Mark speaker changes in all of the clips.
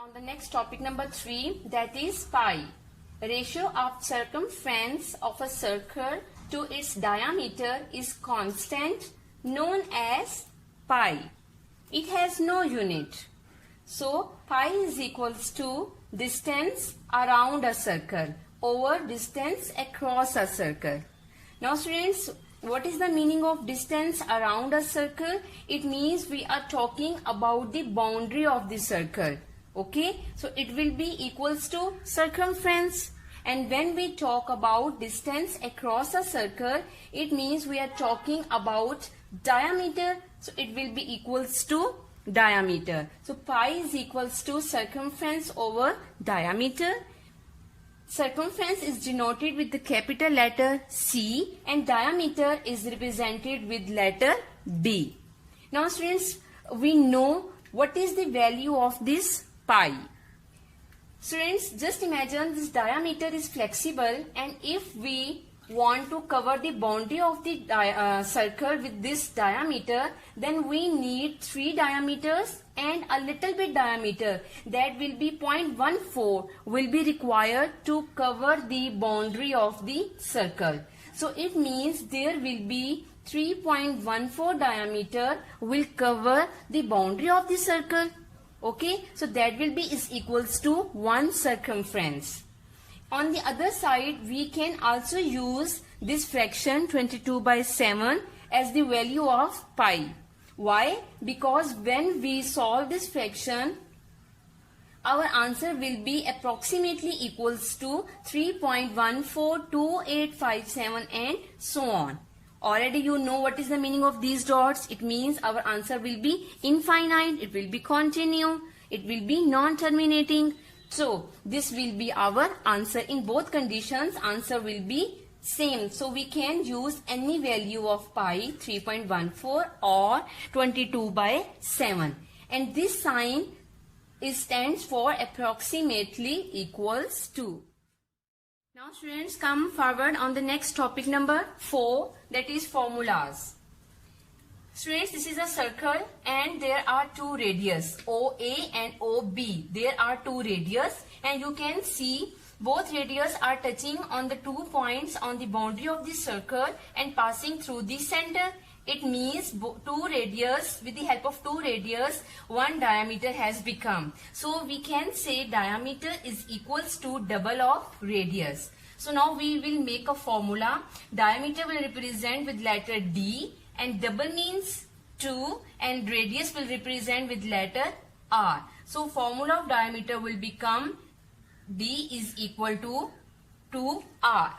Speaker 1: on the next topic number 3, that is pi. Ratio of circumference of a circle to its diameter is constant known as pi. It has no unit. So pi is equals to distance around a circle over distance across a circle. Now students, what is the meaning of distance around a circle? It means we are talking about the boundary of the circle. Okay, so it will be equals to circumference. And when we talk about distance across a circle, it means we are talking about diameter. So it will be equals to diameter. So pi is equals to circumference over diameter. Circumference is denoted with the capital letter C and diameter is represented with letter D. Now students, we know what is the value of this pi. Students, just imagine this diameter is flexible, and if we want to cover the boundary of the circle with this diameter, then we need 3 diameters and a little bit diameter, that will be 0.14 will be required to cover the boundary of the circle. So it means there will be 3.14 diameter will cover the boundary of the circle. Okay, so that will be is equals to 1 circumference. On the other side, we can also use this fraction 22/7 as the value of pi. Why? Because when we solve this fraction, our answer will be approximately equals to 3.142857 and so on. Already you know what is the meaning of these dots. It means our answer will be infinite, it will be continue, it will be non-terminating. So this will be our answer. In both conditions, answer will be same. So we can use any value of pi, 3.14 or 22/7. And this sign stands for approximately equals to. Now students, come forward on the next topic number 4, that is formulas. Students, this is a circle and there are 2 radius, OA and OB. There are 2 radius and you can see both radius are touching on the 2 points on the boundary of the circle and passing through the center. It means 2 radius, with the help of 2 radius, 1 diameter has become. So we can say diameter is equals to double of radius. So now we will make a formula. Diameter will represent with letter D and double means 2 and radius will represent with letter R. So formula of diameter will become D is equal to 2R.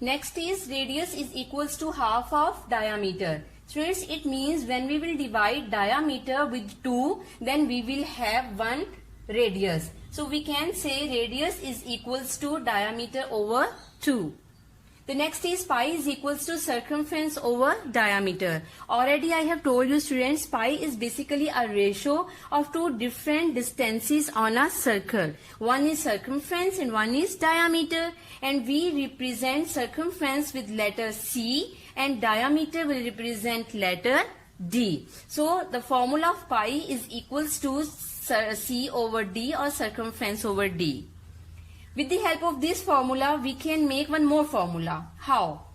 Speaker 1: Next is radius is equals to half of diameter. Students, it means when we will divide diameter with 2, then we will have 1 radius. So we can say radius is equals to diameter over 2. The next is pi is equals to circumference over diameter. Already I have told you students, pi is basically a ratio of 2 different distances on a circle. One is circumference and one is diameter. And we represent circumference with letter C and diameter will represent letter D. So the formula of pi is equals to C over D or circumference over D. With the help of this formula, we can make one more formula. How?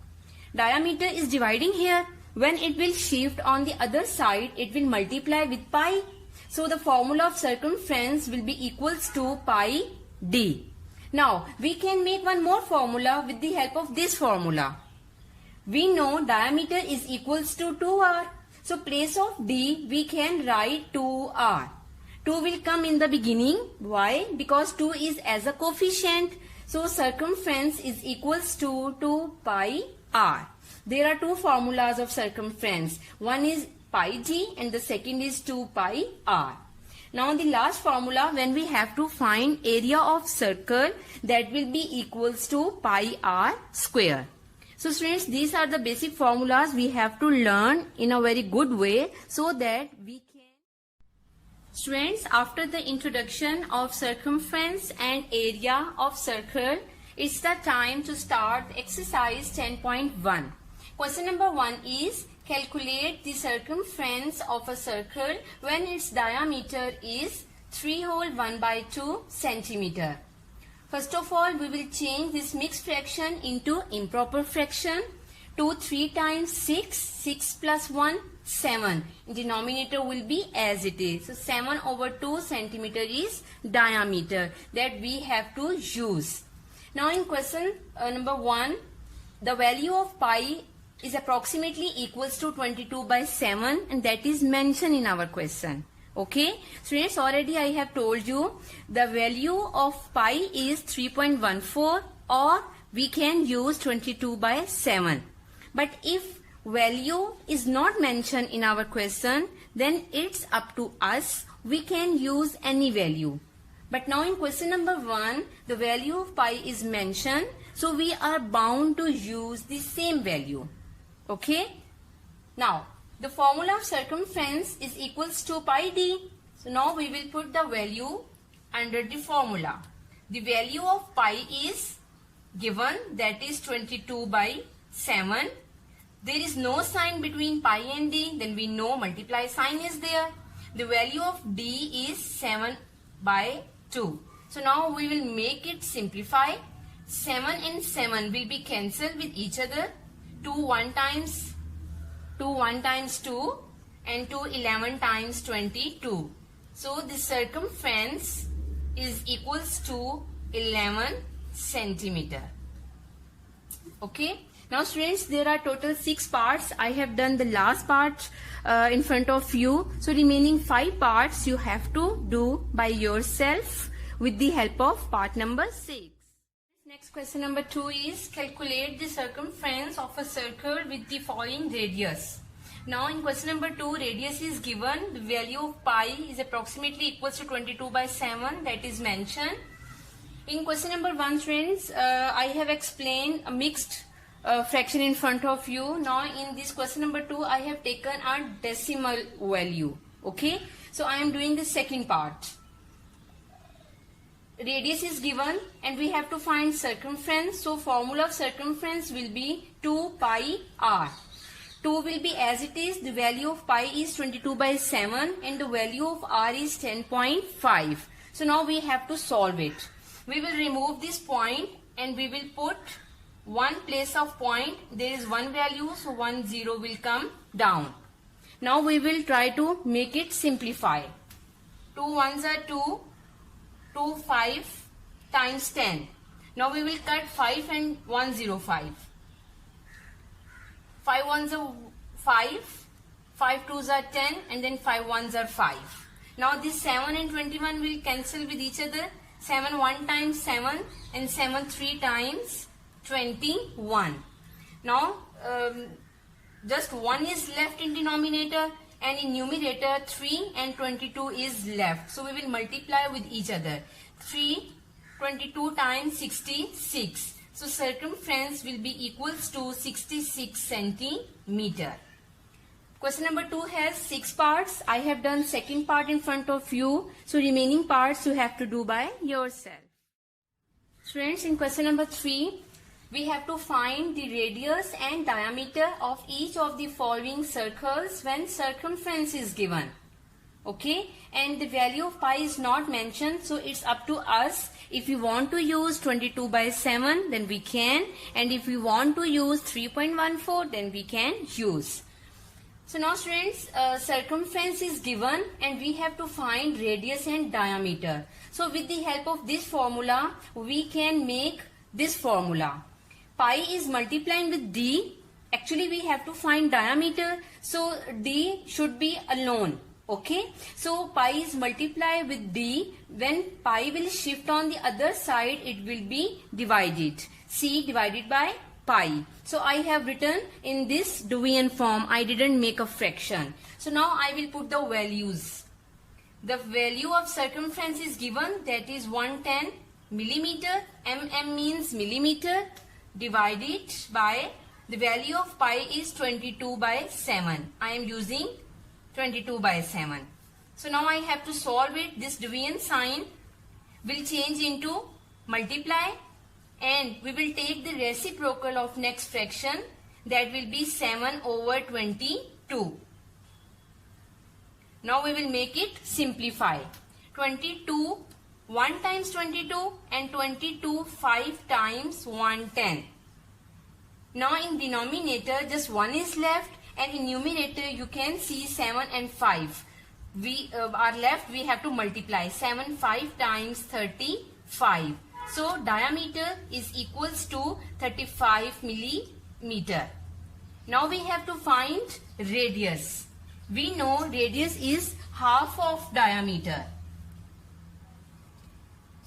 Speaker 1: Diameter is dividing here. When it will shift on the other side, it will multiply with pi. So the formula of circumference will be equals to pi D. Now, we can make one more formula with the help of this formula. We know diameter is equals to 2R. So place of D, we can write 2R. 2 will come in the beginning. Why? Because 2 is as a coefficient. So circumference is equals to 2 pi R. There are 2 formulas of circumference. One is pi D and the second is 2 pi R. Now the last formula, when we have to find area of circle, that will be equals to pi R square. So students, these are the basic formulas we have to learn in a very good way so that we can. Students, after the introduction of circumference and area of circle, it's the time to start exercise 10.1. Question number 1 is calculate the circumference of a circle when its diameter is 3 whole 1 by 2 centimeter. First of all, we will change this mixed fraction into improper fraction. 2 3 times 6, 6 plus 1, 7. Denominator will be as it is. So 7 over 2 centimeter is diameter that we have to use. Now in question number 1, the value of pi is approximately equals to 22 by 7 and that is mentioned in our question. Okay, students, already I have told you the value of pi is 3.14 or we can use 22 by 7. But if value is not mentioned in our question, then it's up to us. We can use any value. But now in question number 1, the value of pi is mentioned. So we are bound to use the same value. Okay. Now, the formula of circumference is equals to pi d. So now we will put the value under the formula. The value of pi is given, that is 22 by 7. There is no sign between pi and d, then we know multiply sign is there. The value of d is 7 by 2. So now we will make it simplify. 7 and 7 will be cancelled with each other. 2 1 times 2 and 2 11 times 22. So the circumference is equals to 11 centimeter. Okay. Now students, there are total 6 parts. I have done the last part in front of you. So remaining 5 parts you have to do by yourself with the help of part number 6. Next question number 2 is calculate the circumference of a circle with the following radius. Now in question number 2, radius is given. The value of pi is approximately equals to 22 by 7, that is mentioned. In question number 1, friends, I have explained a mixed fraction in front of you. Now in this question number 2, I have taken a decimal value. Okay, so I am doing the second part. Radius is given and we have to find circumference. So formula of circumference will be 2 pi r. 2 will be as it is. The value of pi is 22 by 7 and the value of r is 10.5. So now we have to solve it. We will remove this point and we will put one place of point. There is one value, so 1 0 will come down. Now we will try to make it simplify. 2 1s are 2, 2 5 times 10. Now we will cut 5 and 1 0 5. 5 1s are 5, 5 2s are 10 and then 5 1s are 5. Now this 7 and 21 will cancel with each other. 7 1 times 7 and 7 3 times 21. Now just 1 is left in denominator and in numerator 3 and 22 is left. So we will multiply with each other. 3 22 times 66. So circumference will be equals to 66 centimeter. Question number 2 has 6 parts. I have done second part in front of you. So remaining parts you have to do by yourself. Friends, in question number 3, we have to find the radius and diameter of each of the following circles when circumference is given. Okay, and the value of pi is not mentioned, so it's up to us. If we want to use 22 by 7, then we can, and if we want to use 3.14, then we can use. So now students, circumference is given and we have to find radius and diameter. So with the help of this formula, we can make this formula. Pi is multiplying with d. Actually we have to find diameter, so d should be alone. Okay, so pi is multiplied with d. When pi will shift on the other side, it will be divided. C divided by pi. So I have written in this division form. I didn't make a fraction. So now I will put the values. The value of circumference is given, that is 110 millimeter. Mm means millimeter, divided by the value of pi is 22 by 7. I am using 22 by 7. So now I have to solve it. This division sign will change into multiply and we will take the reciprocal of next fraction, that will be 7 over 22. Now we will make it simplify. 22 1 times 22 and 22 5 times 110. Now in denominator just 1 is left, and in numerator you can see 7 and 5. We are left, we have to multiply 7 5 times 35. So diameter is equals to 35 millimeter. Now we have to find radius. We know radius is half of diameter.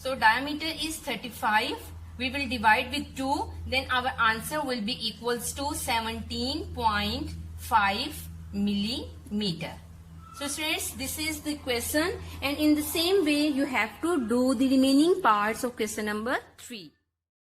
Speaker 1: So diameter is 35. We will divide with 2. Then our answer will be equals to 17.5 millimeter. So students, this is the question, and in the same way you have to do the remaining parts of question number 3.